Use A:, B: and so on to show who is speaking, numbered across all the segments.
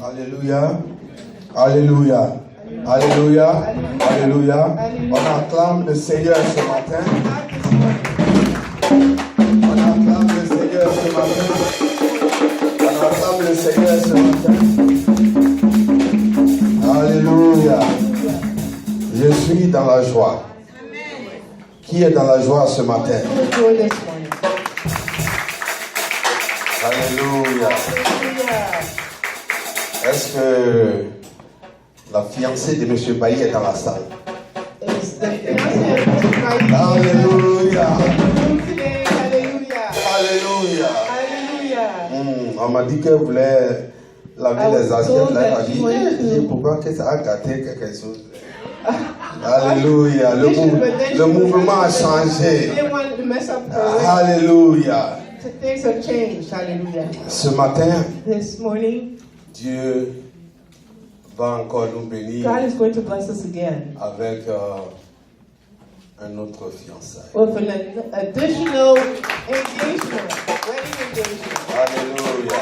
A: Alléluia. Alléluia. Alléluia. Alléluia. On acclame le Seigneur ce matin. On acclame le Seigneur ce matin. On acclame le Seigneur ce matin. Alléluia. Je suis dans la joie. Qui est dans la joie ce matin? Alléluia. Est-ce que la fiancée de M. Bailly est dans la salle? Alléluia. Alléluia. On m'a dit qu'elle voulait laver les assiettes. Là, elle m'a dit, pourquoi que ça a gâté quelque chose? Alléluia. Le mouvement a changé. Alléluia. Ce matin, Dieu va encore nous bénir avec un autre fiançailles.
B: With an additional engagement, wedding engagement.
A: Alléluia.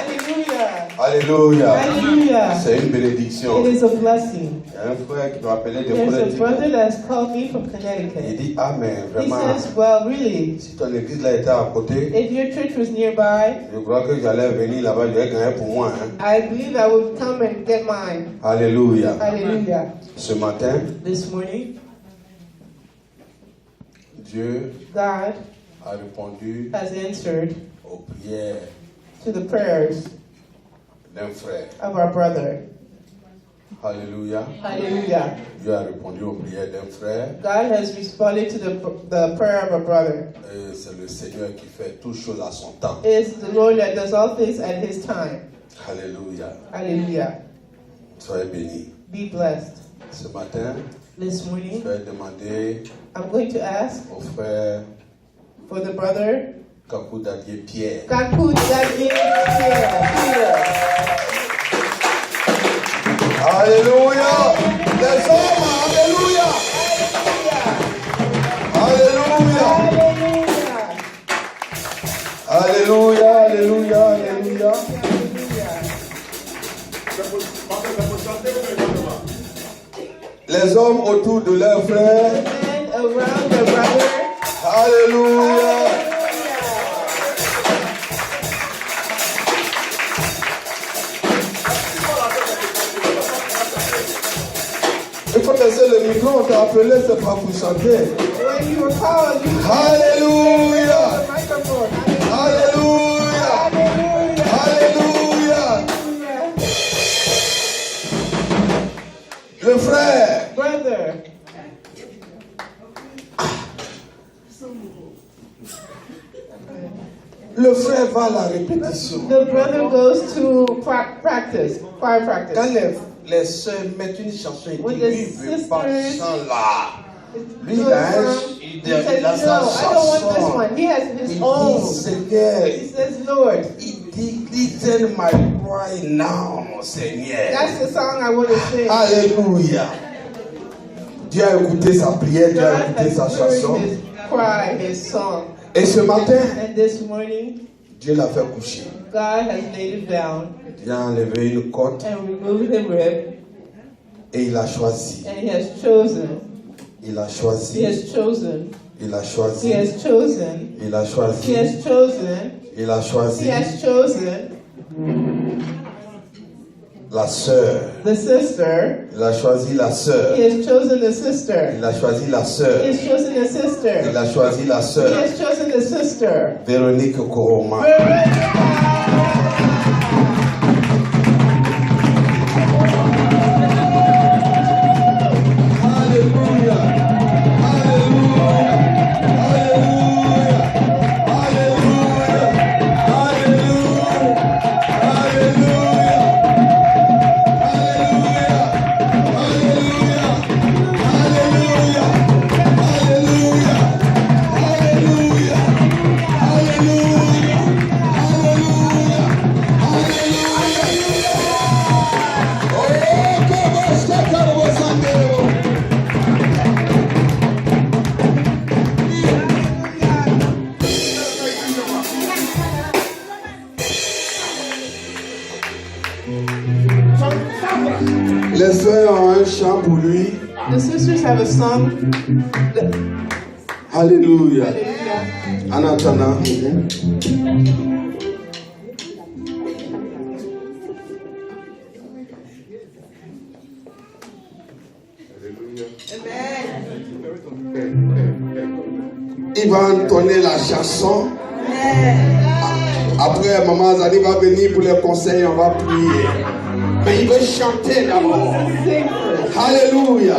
B: Hallelujah.
A: Alléluia.
B: Hallelujah.
A: C'est une bénédiction.
B: It is a blessing.
A: Il y a un frère qui m'a appelé de
B: There's a
A: Connecticut.
B: brother that's called me from
A: Il
B: Connecticut.
A: dit, Amen,
B: He
A: vraiment.
B: says, well, really,
A: Si ton église là était à côté,
B: if your church was nearby,
A: je crois que j'allais venir là-bas, je vais gagner pour moi. Hein.
B: I believe I would come and get mine.
A: Alléluia.
B: Hallelujah.
A: Ce matin,
B: This morning,
A: Dieu
B: God
A: a répondu
B: has answered
A: aux prières
B: to the prayers
A: d'un frère.
B: of our brother.
A: Alléluia.
B: Hallelujah.
A: Dieu a répondu aux prières d'un frère.
B: God has responded to the prayer of a brother.
A: Et c'est le Seigneur qui fait toutes choses à son temps.
B: It's the Lord that does all things at His time.
A: Alléluia.
B: Hallelujah.
A: Soyez bénis.
B: Be blessed.
A: Ce matin,
B: This morning,
A: je vais demander
B: I'm going to ask
A: au frère
B: for the brother
A: Kakou Dadier Pierre.
B: Kaku Dadier Pierre.
A: Alléluia. Les hommes, alléluia. Alléluia. Alléluia. Alléluia. Alléluia. Les hommes autour de leur frère.
B: And around the brother.
A: Alléluia. Il faut laisser le micro, on t'a appelé, c'est pas pour chanter.
B: When you were called, you
A: Alléluia.
B: the microphone.
A: Alléluia. Alléluia. Le frère.
B: Brother.
A: Le frère va à la répétition.
B: The brother goes to practice, choir
A: Quand
B: practice.
A: les sœurs mettent une chanson, il
B: When
A: dit,
B: the
A: lui, il veut pas
B: sisters-
A: ça là. Lui,
B: Do
A: il
B: it
A: a,
B: from-
A: il
B: He
A: a,
B: says,
A: il a
B: no,
A: sa
B: I don't want this
A: chanson.
B: one. He has
A: Il
B: his own.
A: dit, Seigneur,
B: He says, Lord,
A: il dit, listen my cry now, Seigneur.
B: that's the song I want to sing.
A: Alléluia. Dieu a écouté sa prière, Dieu a
B: God
A: écouté sa
B: has heard
A: chanson.
B: his cry, his song.
A: Et ce matin,
B: And this morning,
A: Dieu l'a fait coucher.
B: God has laid it down
A: Il a enlevé une côte
B: and removed the rib,
A: et il a choisi.
B: and He has chosen.
A: Il a
B: He
A: choisi.
B: has chosen.
A: Il a
B: He
A: choisi.
B: has chosen.
A: Il a
B: He
A: choisi.
B: has chosen.
A: Il a
B: He
A: choisi
B: has chosen
A: la sœur.
B: the sister.
A: Il a choisi la sœur.
B: He has chosen the sister.
A: Il a choisi la sœur.
B: He has chosen the
A: Il
B: sister.
A: a choisi la
B: He
A: sœur.
B: has chosen the sister.
A: Véronique Koroma. Alléluia. Alléluia. Alléluia. Alléluia. Alléluia. Alléluia. Alléluia. Alléluia. Alléluia. chant pour lui.
B: The sisters have a song.
A: Alléluia.
B: Hallelujah.
A: En attendant. Il va entonner la chanson. Après, Maman Zani va venir pour les conseils, on va prier. Mais il veut chanter d'abord. Alléluia.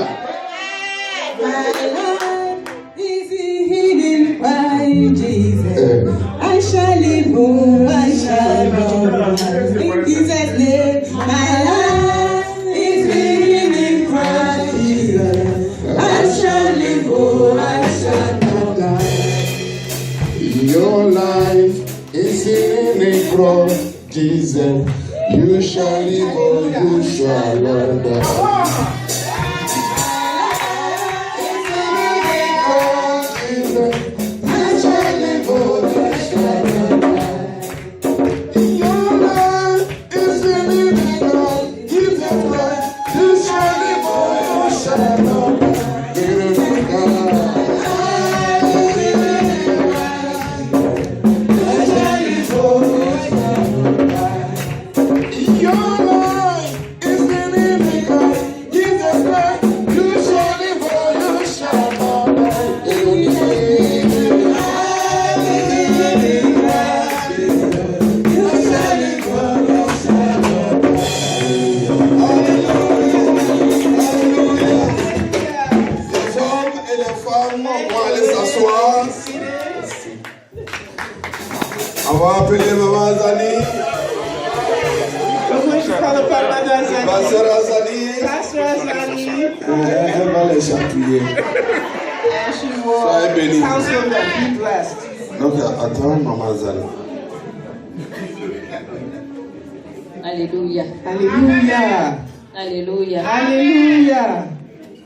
C: I shall live, oh, I shall go. In Jesus' name, my life is hidden in Christ Jesus. I shall live, oh, I shall not die.
A: Your life is in a cross, Jesus. You shall live or you shall not die. On va appeler Maman Zani. Pasteur Azani.
B: Pastor Azani.
A: Elle va les chatouiller.
B: And she
A: Soyez bénis.
B: will counsel them. Be blessed.
A: Donc attends Maman Zani.
D: Alléluia.
B: Hallelujah.
D: Alléluia.
B: Hallelujah.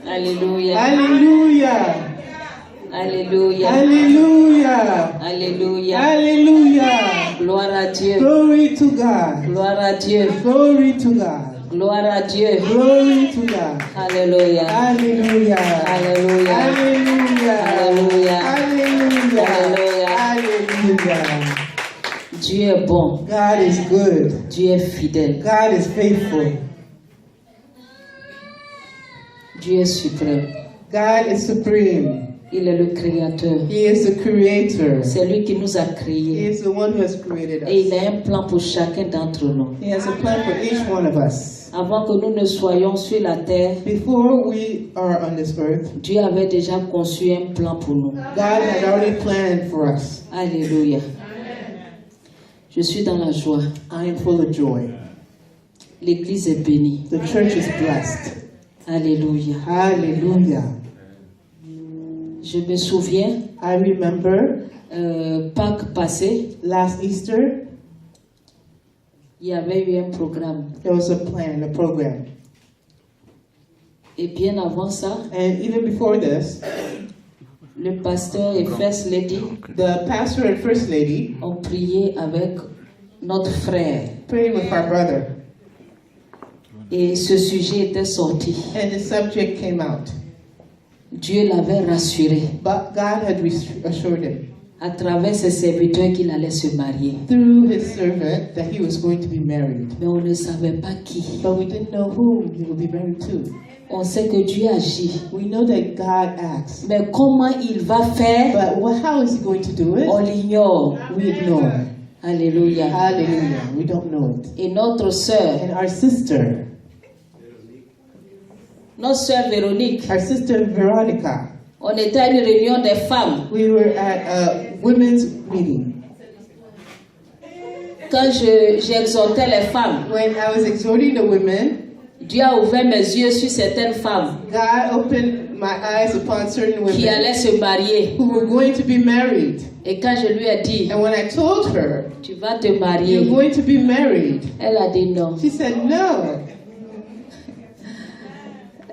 D: Alléluia.
B: Hallelujah.
D: Alléluia.
B: Hallelujah.
D: Alléluia.
B: Hallelujah.
D: Gloire à Dieu.
B: Glory to God.
D: Gloire à Dieu.
B: Glory to God.
D: Gloire à Dieu.
B: Glory to God.
D: Alléluia.
B: Hallelujah.
D: Alléluia.
B: Hallelujah.
D: Alléluia.
B: Hallelujah.
D: Alléluia.
B: Hallelujah.
D: Dieu est bon.
B: God is good.
D: Dieu est fidèle.
B: God is faithful.
D: Dieu est suprême.
B: God is supreme.
D: Il est le créateur.
B: He is the creator.
D: C'est lui qui nous a
B: He
D: créés.
B: is the one who has created
D: Et il
B: us.
D: a un plan pour chacun d'entre nous.
B: He has a plan for each one of us.
D: Avant que nous ne soyons sur la terre,
B: Before we are on this earth,
D: Dieu avait déjà conçu un plan pour nous.
B: God had already planned for us.
D: Alléluia. Je suis dans la joie.
B: I am full of joy.
D: L'église est bénie.
B: The church is blessed.
D: Alléluia.
B: Hallelujah.
D: Je me souviens,
B: I remember
D: Pâques passé,
B: last Easter,
D: il y avait eu un programme.
B: there was a plan, a program.
D: Et bien avant ça,
B: And even before this,
D: le pasteur et First Lady
B: the pastor and first lady
D: ont prié avec notre frère.
B: prayed with our brother.
D: Et ce sujet était sorti.
B: And the subject came out.
D: Dieu l'avait rassuré
B: But God had assured him
D: à travers ses serviteurs qu'il allait se marier.
B: through his servant that he was going to be married.
D: Mais on ne savait pas qui.
B: But we didn't know whom he would be married to.
D: On sait que Dieu agit.
B: We know that God acts.
D: Mais comment il va faire,
B: But how is he going to do
D: on
B: it?
D: l'ignore.
B: We ignore.
D: Alléluia.
B: Hallelujah. We don't know it.
D: Et notre sœur,
B: And our sister
D: Véronique,
B: Veronica,
D: on était à une réunion des femmes.
B: we were at a women's meeting.
D: Quand j'exhortais les femmes,
B: When I was exhorting the women,
D: Dieu a ouvert mes yeux sur certaines femmes
B: God opened my eyes upon certain
D: qui
B: women
D: allaient se marier.
B: who were going to be married.
D: Et quand je lui ai dit,
B: And when I told her,
D: tu vas te
B: you're
D: marier,
B: going to be married,
D: elle a dit non.
B: she said, no.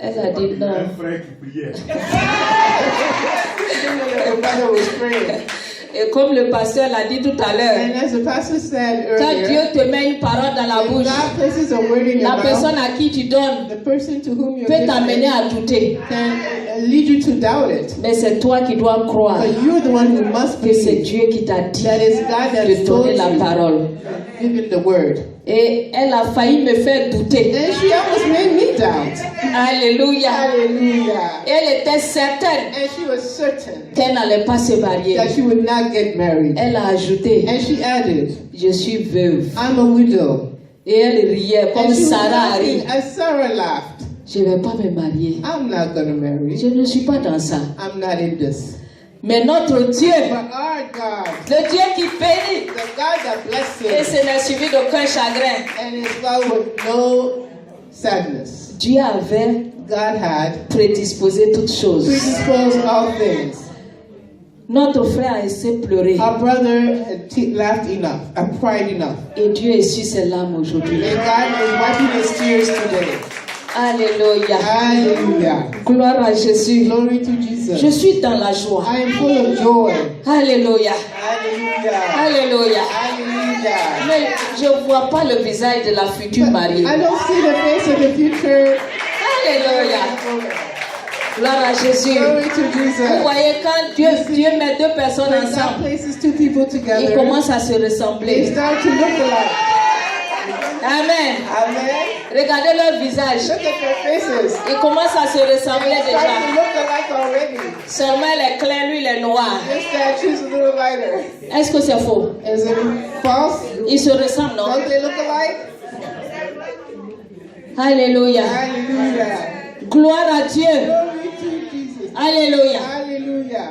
D: Elle a dit non.
B: Her mother was praying.
E: Et comme le pasteur l'a dit tout à l'heure,
B: And as the pastor said
E: quand Dieu
B: earlier,
E: te met une parole dans la
B: when
E: bouche,
B: God places a word in your
E: la
B: mouth,
E: personne à qui tu donnes
B: the person to whom you're
E: peut t'amener
B: giving
E: à douter.
B: can lead you to doubt it.
E: Mais c'est toi qui dois croire
B: But you're the one who must
E: que c'est
B: believe
E: Dieu qui t'a dit
B: that it's God that
E: de
B: has told
E: donner la
B: you,
E: parole.
B: given the word.
E: Et elle a failli me faire douter.
B: And she almost made me doubt.
E: Alléluia.
B: Hallelujah.
E: Et elle était certaine
B: And she was certain
E: qu'elle n'allait pas se marier.
B: that she would not get married.
E: Elle a ajouté,
B: And she added,
E: je suis veuve.
B: I'm a widow.
E: Et elle riait comme
B: And she was
E: Sarah a
B: laughing
E: ri.
B: as Sarah laughed.
E: Je ne vais pas me marier.
B: I'm not going to marry.
E: Je ne suis pas dans ça.
B: I'm not in this.
E: Mais notre Dieu,
B: But our God,
E: le Dieu qui bénit,
B: the God that
E: et
B: blesses
E: ce n'est suivi d'aucun chagrin.
B: and is God with no sadness.
E: Dieu avait
B: God had
E: prédisposé toutes choses.
B: predisposed all things.
E: Notre frère a essayé de pleurer.
B: Our brother had laughed enough and cried enough.
E: Et Dieu essuie ses larmes aujourd'hui.
B: And God is wiping his tears today.
E: Alléluia.
B: Hallelujah.
E: Gloire à Jésus.
B: Glory to Jesus.
E: Je suis dans la joie.
B: I am full of joy.
E: Alléluia.
B: Hallelujah.
E: Alléluia.
B: Hallelujah.
E: Mais je ne vois pas le visage de la future mariée.
B: I don't see the face of the future.
E: Alléluia. Gloire à Jésus.
B: Glory to
E: Vous
B: Jesus.
E: voyez, quand Dieu met deux personnes
B: When God
E: ensemble,
B: places two people
E: ils
B: together,
E: commencent à se
B: they
E: ressembler.
B: start to look alike.
E: Amen.
B: Amen.
E: Regardez leur visage.
B: Look at their faces.
E: Ils commencent à se ressembler
B: They start to
E: déjà.
B: look alike already.
E: Seulement elle est claire, lui il est noir.
B: This statue's a little lighter.
E: Est-ce que c'est faux?
B: Is it false?
E: Ils se ressemblent, non?
B: Don't they look alike?
E: Alléluia.
B: Hallelujah.
E: Gloire à Dieu.
B: Glory to Jesus.
E: Alléluia.
B: Hallelujah.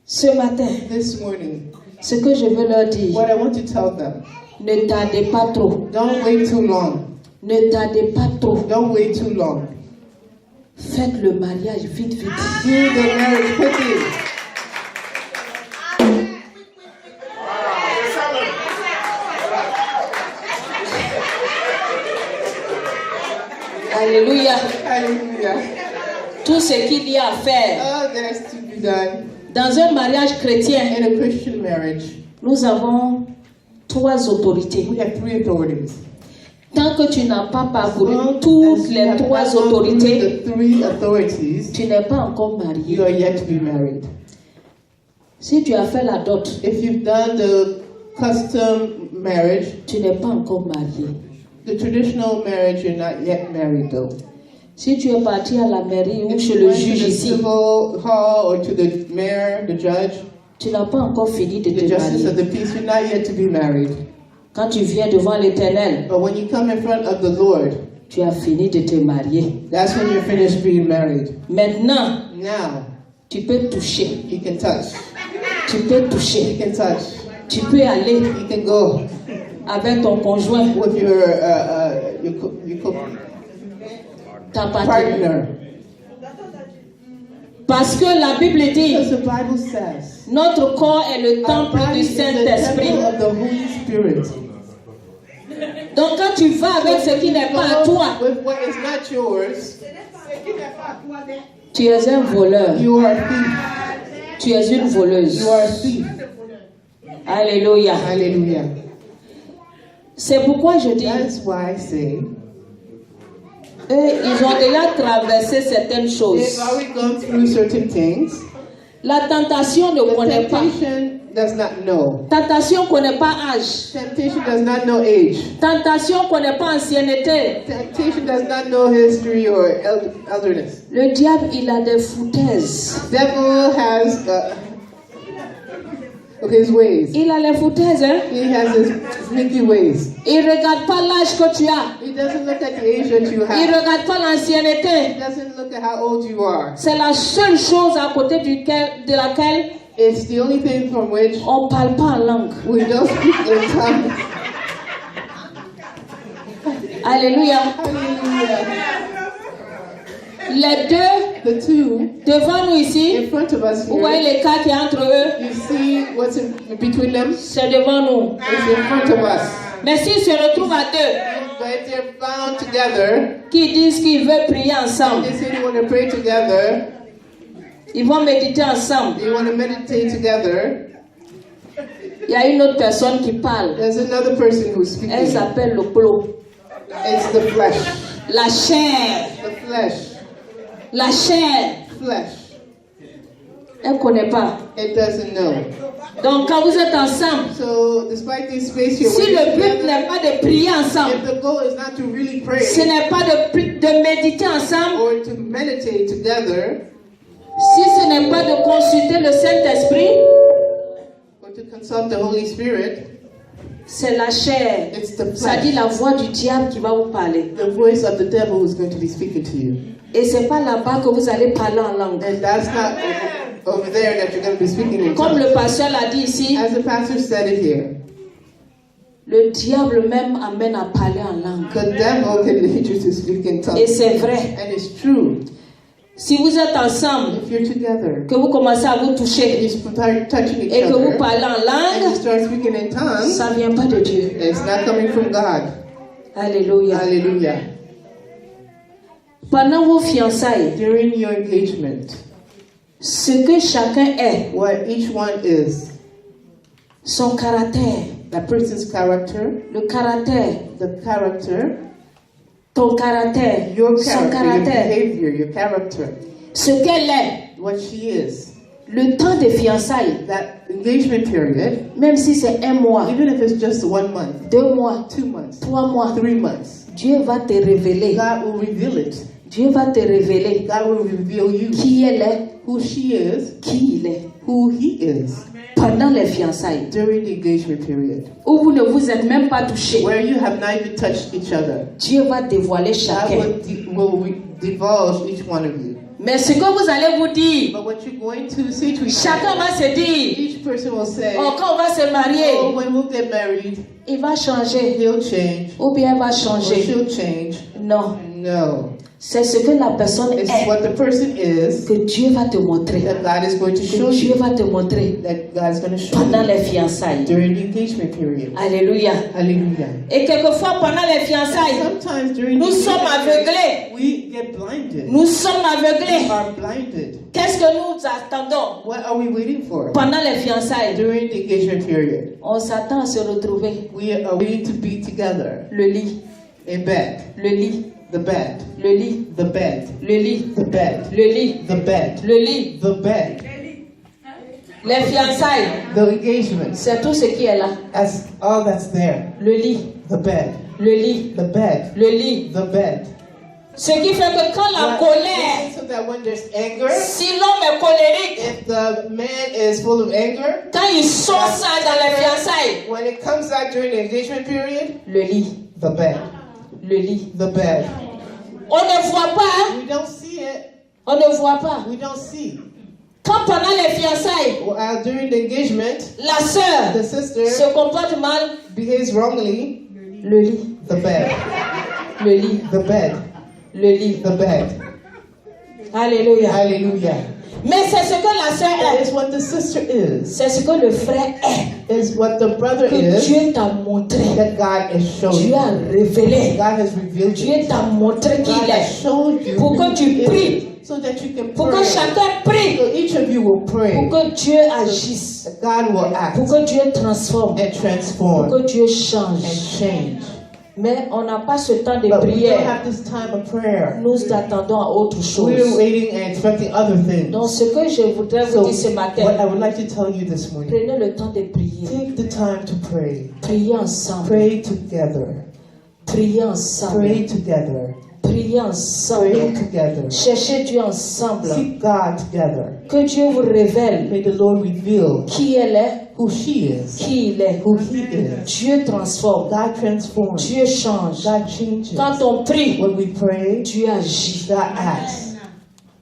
E: Ce matin,
B: This morning,
E: ce que je veux leur dire,
B: what I want to tell them,
E: ne tardez pas trop.
B: don't wait too long.
E: Ne tardez pas trop.
B: Don't wait too long.
E: Faites le mariage vite, vite.
B: Do the marriage quickly.
E: Alléluia.
B: Hallelujah.
E: Tout ce qu'il y a à faire
B: All there's to be done
E: dans un mariage chrétien,
B: in a Christian marriage.
E: nous avons trois autorités.
B: We have three authorities.
E: Tant que tu n'as pas parcouru
B: As
E: toutes
B: you
E: les
B: have
E: trois
B: not gone through
E: autorités,
B: the three authorities,
E: tu n'es pas encore
B: you
E: marié.
B: are yet to be married.
E: Si tu as fait la dot,
B: If you've done the custom marriage,
E: tu n'es pas encore marié.
B: the traditional marriage, you're not yet married though.
E: Si tu es parti à la mairie ou
B: If
E: chez
B: you
E: le
B: went to
E: juge
B: the
E: ici,
B: civil hall or to the mayor, the judge,
E: tu n'as pas encore fini de
B: the
E: te
B: justice
E: marier.
B: of the peace, you're not yet to be married.
E: Quand tu viens devant l'Éternel,
B: But when you come in front of the Lord,
E: tu as fini de te marier.
B: that's when you're finished being married.
E: Maintenant,
B: Now,
E: tu peux toucher.
B: you can touch.
E: Tu peux
B: You
E: toucher.
B: can touch.
E: Tu peux aller
B: You can go
E: avec ton conjoint,
B: with your
E: ta partenaire.
B: partner.
E: Parce que la Bible dit,
B: Because the Bible says,
E: notre corps est le
B: our
E: temple
B: body
E: du
B: is the
E: Saint-Esprit.
B: temple of the Holy Spirit.
E: Donc quand tu vas avec ce qui n'est pas à toi,
B: With what is not yours,
E: tu es un voleur.
B: you are a thief.
E: Tu es une voleuse.
B: You are a thief.
E: Alléluia.
B: Hallelujah.
E: C'est pourquoi je dis,
B: That's why I say,
E: eux, ils ont déjà traversé certaines
B: they've
E: choses.
B: already gone through certain things.
E: La tentation ne
B: The
E: connaît pas.
B: temptation does not know.
E: Tentation ne connaît pas âge.
B: Temptation does not know age.
E: Tentation ne connaît pas ancienneté.
B: Temptation does not know history or elderness.
E: Le diable, il a des foutaises.
B: Devil has his ways.
E: Il a les foutaises, hein?
B: He has his sneaky ways.
E: Il ne regarde pas l'âge que tu as.
B: He doesn't look at the age that you
E: Il ne
B: have.
E: regarde pas l'ancienneté.
B: He doesn't look at how old you are.
E: C'est la seule chose à côté de laquelle
B: It's the only thing from which
E: on ne parle pas en langue.
B: we don't speak in tongues.
E: Alléluia.
B: Hallelujah.
E: Les deux,
B: The two
E: devant nous ici,
B: in front of us
E: vous voyez
B: here,
E: l'écart qui est entre eux,
B: you see what's in between them?
E: c'est devant nous.
B: It's in front of us.
E: Mais s'ils se retrouvent à deux,
B: But if they're bound together,
E: qui disent qu'ils veulent prier ensemble,
B: they say they want to pray together,
E: ils vont méditer ensemble,
B: they want to meditate together,
E: Il y a une autre personne qui parle.
B: There's another person who's speaking.
E: Elle s'appelle le plot.
B: It's the flesh.
E: La chair.
B: The flesh.
E: La chair.
B: Flesh.
E: Elle ne connaît pas.
B: It doesn't know.
E: Donc quand vous êtes ensemble,
B: So, despite this space here,
E: si
B: when
E: le
B: you're
E: but
B: together,
E: n'est pas de prier ensemble,
B: if the goal is not to really pray
E: ce n'est pas de méditer ensemble,
B: or to meditate together
E: si ce n'est pas de consulter le Saint-Esprit,
B: or to consult the Holy Spirit,
E: c'est la chair.
B: it's the
E: Ça dit
B: flesh,
E: la voix du diable qui va vous parler.
B: the voice of the devil who's going to be speaking to you.
E: Et c'est pas là-bas que vous allez parler en langue.
B: And that's not over there that you're going to be speaking in
E: Comme
B: tongues.
E: le pasteur l'a dit ici,
B: As the pastor said it here,
E: le diable même amène à parler en langue.
B: the devil can lead you to speak in
E: Et
B: tongues.
E: c'est vrai.
B: And it's true.
E: Si vous êtes ensemble,
B: If you're together,
E: que vous commencez à vous
B: and
E: toucher
B: you start touching each
E: et que vous
B: other,
E: parlez en
B: and you
E: langue,
B: start speaking in tongues,
E: ça ne vient pas de Dieu.
B: it's not coming from God.
E: Alléluia.
B: Hallelujah.
E: Pendant vos fiançailles,
B: During your engagement,
E: ce que chacun est,
B: what each one is,
E: son caractère,
B: that person's character,
E: le caractère,
B: the character,
E: ton caractère,
B: your
E: son
B: character, your
E: caractère,
B: behavior, your character,
E: ce qu'elle est,
B: what she is,
E: le temps des fiançailles,
B: that engagement period,
E: même si c'est 1 mois,
B: even if it's just 1 month,
E: 2 mois,
B: 2 months,
E: 3 mois,
B: 3 months,
E: Dieu va te révéler.
B: God will reveal it.
E: Dieu va te révéler
B: God will reveal you
E: qui elle est,
B: who she is,
E: qui il est,
B: who he is
E: pendant les fiançailles,
B: during the engagement period,
E: où vous ne vous êtes même pas touchés.
B: where you have not even touched each other.
E: Dieu va dévoiler
B: God
E: chacun.
B: will divulge each one of you.
E: Mais ce que vous allez vous dire,
B: But what you're going to say to each
E: chacun
B: other,
E: va se dire,
B: each person will say,
E: oh, quand on va se
B: oh,
E: marier,
B: when we'll get married,
E: il va changer,
B: he'll change,
E: ou bien elle va
B: or
E: changer.
B: she'll change.
E: Non,
B: No.
E: c'est ce que la personne
B: It's
E: est
B: what the person is
E: que Dieu va te montrer.
B: that God is going to show
E: Que Dieu
B: you,
E: va te montrer
B: that God is going to show
E: pendant
B: you
E: les fiançailles.
B: during the engagement period.
E: Alléluia.
B: Hallelujah.
E: Et quelquefois pendant les fiançailles,
B: Sometimes during
E: nous
B: the
E: sommes
B: engagement
E: aveuglés.
B: period, we get blinded.
E: Nous sommes
B: We
E: aveuglés.
B: are blinded.
E: Qu'est-ce que nous attendons
B: What are we waiting for?
E: pendant les fiançailles?
B: During the engagement period,
E: On s'attend à se retrouver.
B: we are waiting to be together
E: Le lit,
B: in bed,
E: le lit,
B: the bed,
E: le lit,
B: the bed,
E: le lit,
B: the bed,
E: le lit,
B: the bed,
E: le lit.
B: the bed,
E: Les fiançailles,
B: the engagement.
E: c'est tout ce qui est là.
B: That's all that's there.
E: Le lit,
B: The bed,
E: le lit,
B: the bed,
E: le lit.
B: the bed.
E: Ce qui fait que quand la
B: What-
E: colère,
B: So that when there's anger,
E: si l'homme est colérique,
B: if the man is full of anger,
E: quand il sort ça dans les fiançailles,
B: when it comes out during the engagement period,
E: le lit,
B: the bed,
E: le lit.
B: the bed.
E: On ne voit pas, hein?
B: We don't see it.
E: On ne voit pas.
B: We don't see.
E: Quand pendant les fiançailles,
B: During the engagement,
E: la sœur
B: the sister
E: se comporte mal,
B: behaves wrongly,
E: le lit,
B: the bed,
E: le lit,
B: the bed,
E: le lit.
B: the bed.
E: Alléluia.
B: Hallelujah.
E: Mais c'est ce que la sœur
B: That
E: est.
B: is what the sister is.
E: C'est ce que le frère est.
B: Is what the brother
E: Que
B: is
E: Dieu t'a montré.
B: that God has shown
E: Dieu
B: you.
E: a révélé.
B: God has revealed
E: Dieu
B: you.
E: t'a montré qui
B: God
E: il
B: has
E: est.
B: showed you
E: Pour que
B: who
E: tu
B: he is,
E: pries.
B: so that you can
E: Pour que
B: pray.
E: chacun prie.
B: So each of you will
E: Pour
B: pray.
E: que Dieu agisse.
B: That God will act
E: Pour que Dieu transforme.
B: and
E: Pour
B: transform
E: que Dieu
B: and
E: change.
B: change.
E: Mais on n'a pas ce temps de
B: But we don't
E: prière.
B: have this time of prayer.
E: Nous attendons à autre chose.
B: We're waiting and expecting other things.
E: Donc ce que je voudrais vous
B: So
E: dire ce matin,
B: what I would like to tell you this morning,
E: prenez le temps de prier.
B: take the time to pray.
E: Priez ensemble.
B: Pray together.
E: Priez ensemble.
B: Pray together.
E: Priez
B: Pray
E: ensemble.
B: together.
E: Cherchez Dieu ensemble.
B: Seek God together.
E: Que Dieu vous révèle
B: May the Lord reveal
E: qui elle est,
B: who she is,
E: qui il est.
B: who he is.
E: Dieu transforme.
B: God transforms.
E: Dieu change.
B: God changes.
E: Quand on prie,
B: When we pray,
E: Dieu agit.
B: God acts.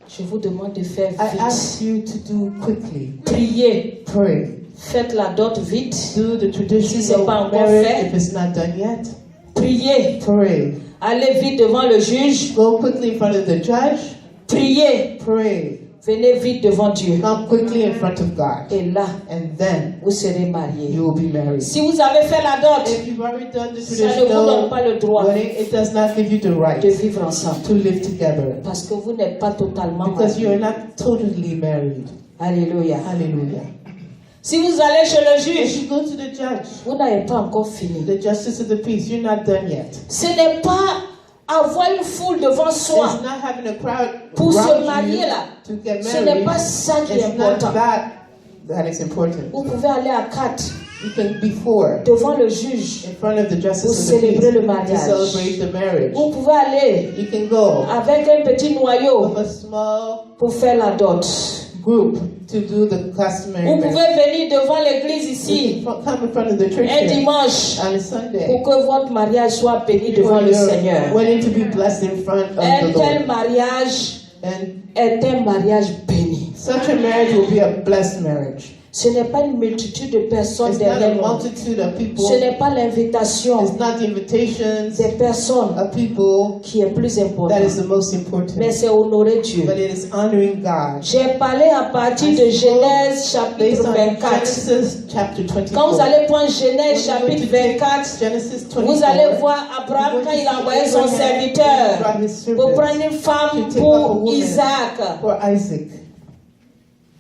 E: Je vous demande de faire
B: I
E: vite.
B: ask you to do quickly.
E: Priez.
B: Pray.
E: Faites la dot vite.
B: Do the
E: Si
B: traditional
E: c'est pas encore
B: marriage
E: fait.
B: if it's not done yet.
E: Priez.
B: Pray.
E: Allez vite devant le juge.
B: Go quickly in front of the judge.
E: Priez.
B: Pray.
E: Venez vite devant Dieu.
B: Come quickly in front of God.
E: Et là,
B: And then
E: vous serez mariés.
B: you will be married.
E: Si vous avez fait la dot,
B: If you've already done the
E: ça ne vous donne
B: traditional
E: pas le droit
B: wedding, it does not give you the right
E: de vivre ensemble.
B: to live together.
E: Parce que vous n'êtes pas totalement
B: Because you
E: mariés.
B: are not totally married.
E: Alléluia.
B: Hallelujah.
E: Si vous allez chez le
B: If
E: juge,
B: you go to the judge,
E: vous n'avez pas encore fini.
B: the justice of the peace, you're not done yet.
E: Ce n'est pas avoir une foule devant soi
B: It's not having a crowd
E: pour se
B: around
E: marier
B: you
E: là.
B: to get
E: Ce n'est
B: married.
E: pas ça qui est
B: It's not
E: important.
B: that is important.
E: Vous pouvez aller à 4
B: You can be four
E: devant le juge.
B: in front of the
E: Pour
B: justice of the
E: célébrer le
B: peace to
E: mariage.
B: celebrate the marriage.
E: Vous pouvez aller
B: You can go
E: avec un petit noyau
B: with a small
E: pour faire la dot.
B: group to do the customary
E: Vous
B: marriage.
E: pouvez venir devant l'église
B: You
E: ici
B: can come in front of the church
E: un
B: here
E: dimanche
B: on a Sunday
E: pour que votre mariage soit béni devant
B: for
E: le
B: your
E: Seigneur.
B: wedding to be blessed in front of
E: Un
B: the
E: tel
B: Lord.
E: mariage
B: And
E: est un mariage béni.
B: such a marriage will be a blessed marriage.
E: Ce n'est pas une multitude de personnes
B: It's not
E: derrière
B: a
E: nous.
B: multitude of people.
E: Ce n'est pas l'invitation
B: It's not the invitations
E: des personnes
B: of people
E: qui est plus
B: that
E: importante,
B: is the most important,
E: mais c'est honorer Dieu.
B: but it is honoring God.
E: J'ai parlé à partir de Genèse
B: Based
E: chapitre
B: on
E: 24.
B: Genesis chapter 24.
E: Quand vous allez prendre
B: When
E: Genèse
B: you're going
E: chapitre
B: to take
E: 24,
B: Genesis
E: vous
B: 24,
E: allez voir Abraham quand il a envoyé son serviteur
B: brought his
E: pour
B: servants
E: prendre une femme
B: to take up a
E: pour
B: woman
E: Isaac.
B: for Isaac.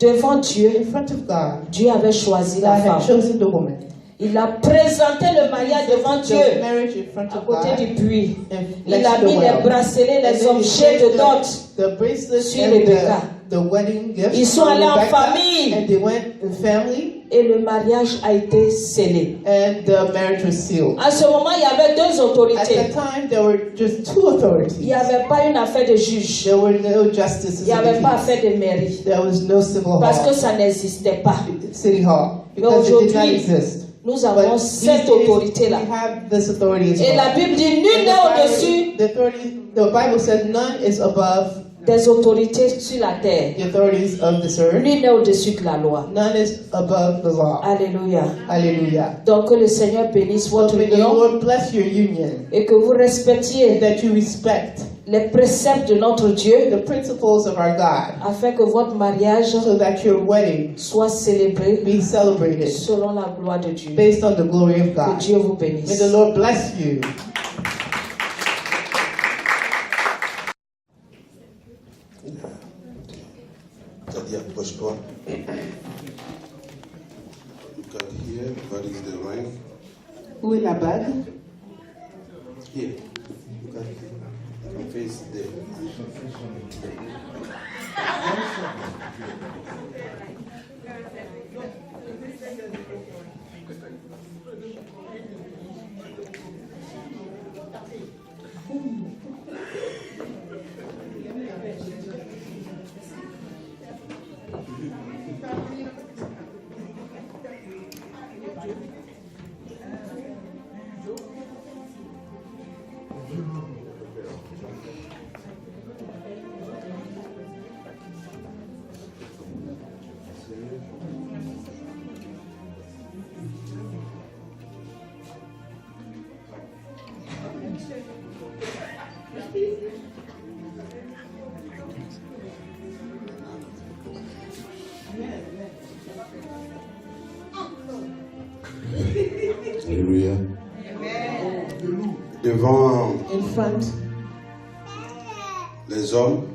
E: Devant Dieu,
B: In front of God,
E: Dieu avait choisi la
B: God had
E: femme.
B: chosen the woman.
E: Il a présenté le mariage devant
B: The
E: Dieu
B: marriage in front
E: à
B: of
E: côté
B: God.
E: du puits.
B: And
E: Il
B: next
E: a
B: to the
E: mis les
B: well.
E: bracelets,
B: And
E: les
B: then he
E: objets de
B: placed
E: dot.
B: the bracelets
E: sur
B: and
E: Rebecca.
B: the wedding gifts.
E: Ils sont
B: on
E: allés en
B: Rebecca,
E: famille.
B: And they went in family,
E: Et le mariage a été scellé.
B: and the marriage was sealed.
E: À ce moment, il y avait deux
B: At
E: autorités.
B: that time, there were just two authorities.
E: Il n'y avait pas une affaire de juge.
B: There were no justices.
E: Il n'y avait pas affaire de mairie.
B: There was no civil
E: Parce que
B: hall,
E: ça n'existait pas.
B: city hall,
E: Mais
B: because it did not
E: aujourd'hui,
B: exist.
E: nous
B: But
E: avons
B: these
E: cette
B: days,
E: autorité-là.
B: we have this authority as
E: Et
B: well.
E: la Bible dit, nul
B: And
E: n'est au-dessus
B: the Bible says none is above
E: des autorités sur la terre.
B: the authorities of this earth.
E: Nul n'est au-dessus de la loi.
B: None is above the law.
E: Alléluia.
B: Hallelujah.
E: Donc que le Seigneur bénisse
B: So
E: votre
B: may the
E: union
B: Lord bless your union,
E: et que vous respectiez
B: that you respect
E: les préceptes de notre Dieu
B: the principles of our God,
E: afin que votre mariage
B: so that your wedding
E: soit célébré
B: be celebrated
E: selon la gloire de Dieu.
B: based on the glory of
E: Que
B: God.
E: Dieu vous
B: May
E: bénisse.
B: the Lord bless you.
A: Daddy, approche-toi. Look at here. What is the ring?
B: Où est la bague?
A: Here. Look at it. Your face there. Alléluia. Devant
B: In front,
A: les hommes,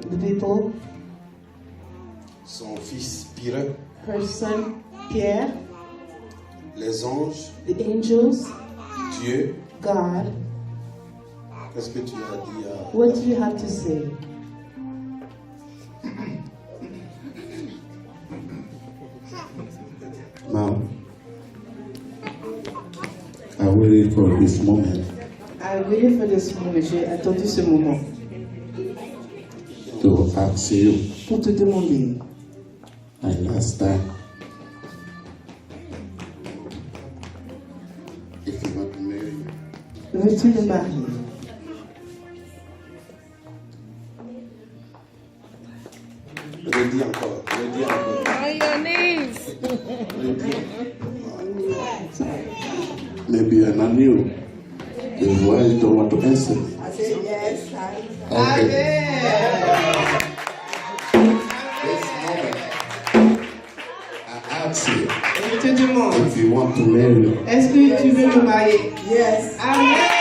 B: the people,
A: son fils Pierre,
B: her son Pierre,
A: les anges,
B: the angels,
A: Dieu.
B: God.
A: Qu'est-ce que tu as dit à...
B: What do you have to say?
A: Now, I waited for this moment
B: I waited for this moment. J'ai attendu ce moment
A: to ask you,
B: pour te demander.
A: and last time, if you want to marry me.
B: Veux-tu me marier?
A: Redis encore, redis encore.
F: On your knees.
A: Maybe you're not new. That's why you don't want to answer.
C: I said yes.
A: Okay. This moment, I ask you
B: Je te demande,
A: if you want to marry me.
B: est-ce que tu veux me marier?
C: Yes.
B: Amen.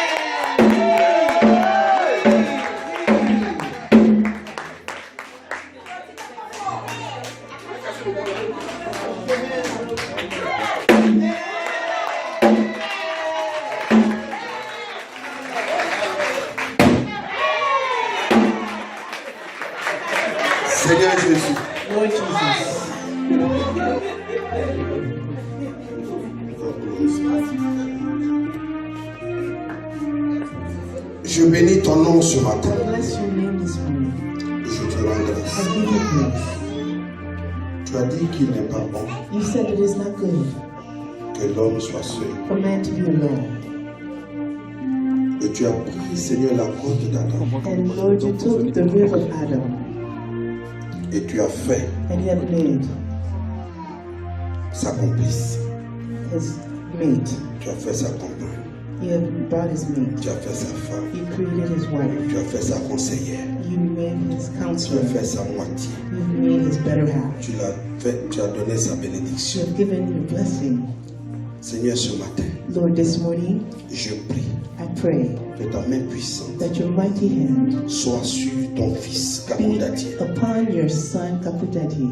A: Seigneur Jésus.
C: Lord Jesus.
A: Je bénis ton nom ce matin.
C: I bless your name this morning.
A: Je te rends grâce.
C: I give you praise.
A: Tu as dit qu'il n'est pas bon
C: You said it is not good
A: que l'homme soit seul.
C: for man to be alone.
A: Et tu as pris, Seigneur, la côte d'Adam.
C: And Lord, you took the rib of Adam
A: Et tu as fait
C: and you have made
A: sa complice.
C: his mate.
A: Tu as fait sa compagne.
C: You have brought his mate.
A: Tu as fait sa femme.
C: You created his wife.
A: Tu as fait sa conseillère.
C: You made his
A: Tu
C: counselor.
A: as fait sa moitié.
C: You made his better half.
A: Tu l'as fait, tu as donné sa
C: You
A: bénédiction.
C: have given your blessing.
A: Seigneur, ce matin,
C: Lord, this morning,
A: je prie
C: I pray
A: que ta main puissante
C: that your mighty hand
A: soit sur ton fils
C: be
A: Kapondati
C: upon your son Kapudati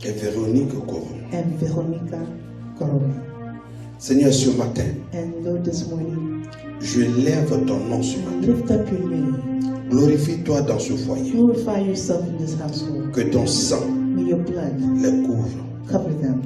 A: et Véronique Coron.
C: and Veronica Corona.
A: Seigneur, ce matin,
C: And Lord, this morning,
A: je lève ton nom ce matin.
C: lift up your name.
A: Glorifie-toi dans ce foyer.
C: Glorify yourself in this household.
A: Que ton sang
C: May your blood
A: les couvre.
C: cover them.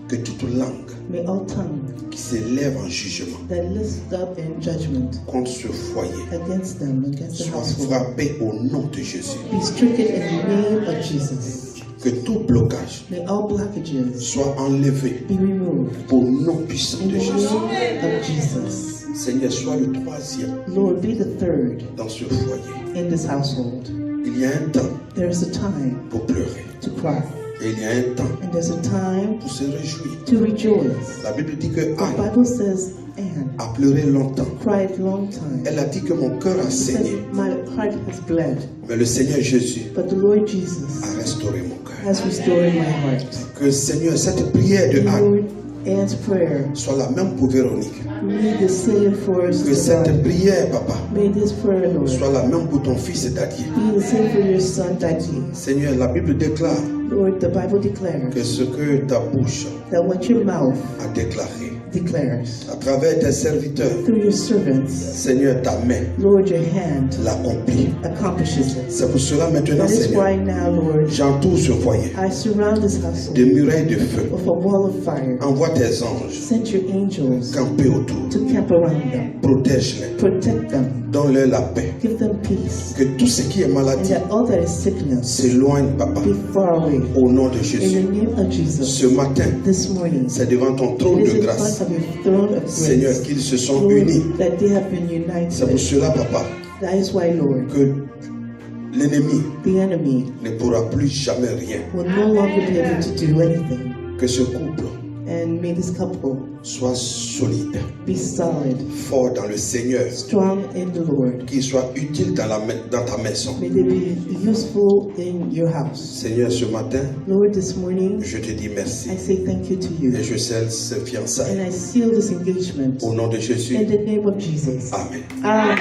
A: Que toute langue
C: May all tongue
A: qui s'élève en jugement
C: that lifts up in judgment
A: contre ce foyer
C: against them, against the
A: soit
C: household,
A: frappée au nom de Jésus.
C: be stricken in the name of Jesus.
A: Que tout blocage
C: May all blockages
A: soit enlevé
C: be removed
A: au nom puissant
C: in
A: de
C: the
A: Jésus.
C: name of Jesus.
A: Seigneur, sois le troisième
C: Lord, be the third
A: dans ce foyer.
C: in this household.
A: Il y a un temps
C: There is a time
A: pour pleurer
C: to cry,
A: et il y a un temps
C: and there's a time
A: pour se réjouir.
C: to rejoice.
A: La Bible dit que
C: The
A: Anne
C: Bible says Anne
A: a pleuré longtemps.
C: cried long time.
A: Elle a dit que mon cœur a
C: She said,
A: saigné,
C: my heart has bled,
A: mais le Seigneur Jésus
C: but the Lord Jesus
A: a restauré mon cœur.
C: has restored my heart.
A: Que Seigneur, cette prière de Anne
C: Lord, Anne's prayer,
A: soit la même pour Véronique.
C: may the same for us.
A: Que cette prière, Papa,
C: May this prayer, Lord,
A: soit la même pour ton fils Dadier.
C: be the same for your son, Daddy.
A: Seigneur, la Bible déclare
C: Lord, the Bible declares
A: que ce que ta bouche
C: that what your mouth
A: a déclaré
C: declares
A: à travers tes serviteurs,
C: through your servants,
A: Seigneur, ta main
C: Lord, your hand
A: l'accomplit.
C: accomplishes it.
A: C'est pour cela maintenant,
C: That is
A: Seigneur,
C: why now, Lord,
A: j'entoure ce foyer
C: I surround this
A: de
C: household
A: murailles de feu.
C: with a wall of fire.
A: Envoie tes anges
C: Send your angels
A: camper autour.
C: to camp around them,
A: Protège-les.
C: protect them,
A: Donne-leur la paix.
C: give them peace,
A: Que tout ce qui est
C: and
A: maladie
C: that all that is sickness
A: s'éloigne, Papa,
C: be far away.
A: au nom de
C: In
A: Jésus.
C: the name of Jesus,
A: Ce matin,
C: this morning,
A: c'est devant ton
C: it
A: trône
C: is
A: de
C: in
A: grâce,
C: front of your throne of
A: Seigneur,
C: grace,
A: qu'ils se sont
C: Lord,
A: unis.
C: that they have been
A: C'est pour
C: united.
A: cela, Papa,
C: That is why, Lord,
A: que l'ennemi
C: the enemy
A: ne pourra plus jamais rien.
C: will no longer be able to do anything.
A: Que ce couple
C: And may this couple
A: soit solide,
C: be solid,
A: fort dans le Seigneur,
C: strong in the Lord.
A: qu'il soit utile dans ta maison.
C: May they be useful in your house.
A: Seigneur, ce matin,
C: Lord, this morning,
A: je te dis merci
C: I say thank you to you.
A: et je scelle ce
C: And
A: fiançailles
C: I seal this engagement
A: au nom de Jésus.
C: in the name of Jesus.
A: Amen.
C: Amen.